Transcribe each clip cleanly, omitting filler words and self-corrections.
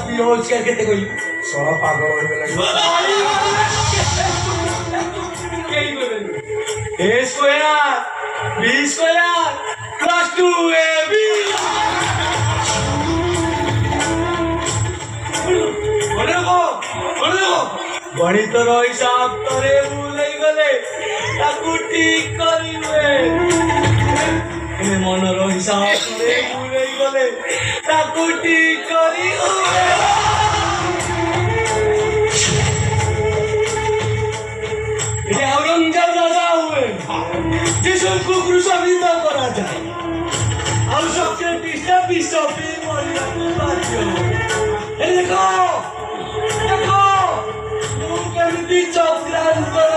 बेहोश करके ते कोई साला पागल हो गया A square B square plus 2ab गणितर हिसाब तरे भूल गले ताकू ठीक करिवे मनर हिसाब तरे भूल गले ताकू ठीक करिवे औरंगजेब राजा हुए जिसको क्रूसावित करा जाए और सबसे तीसरा विश्व देखो देखो केमिति चक्रांतर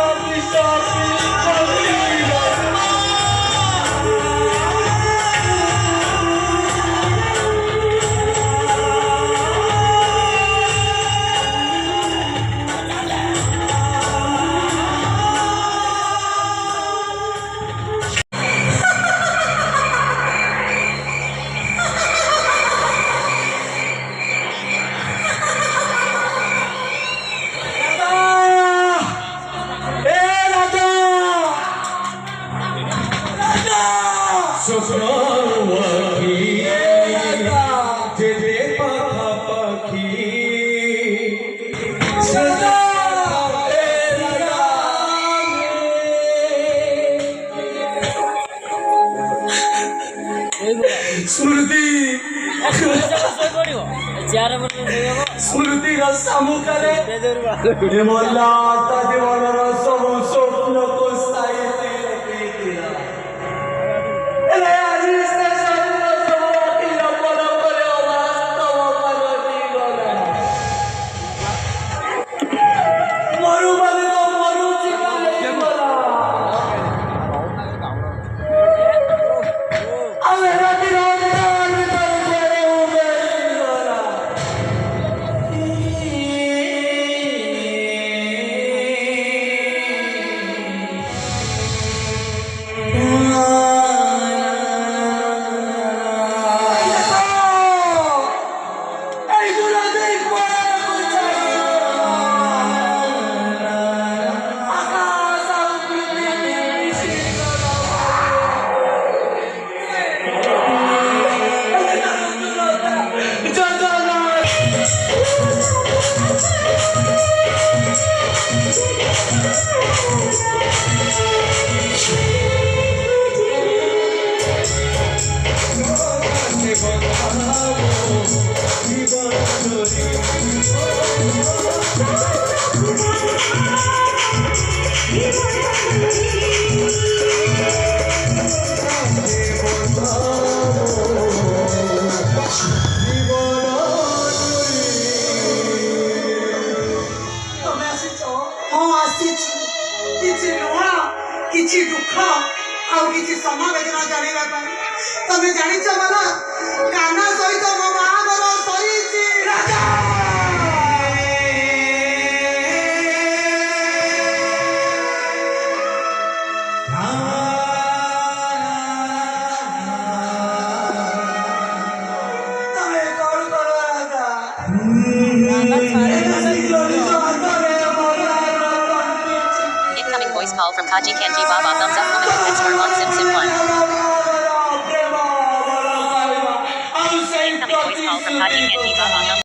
स्मृति रसामुखरे हेमला जीवन सब स्वप्न को स्थायी किसी दुख आउ किसी समवेदना जानिबा पाई तमे जानिछ मला काना सहित मो महागर सरीची राजा तमे कौन करो Incoming voice call from Kaji Kanji Baba. Thumbs up woman who expert on Sim Sim 1. Incoming voice call from Kaji Kanji Baba.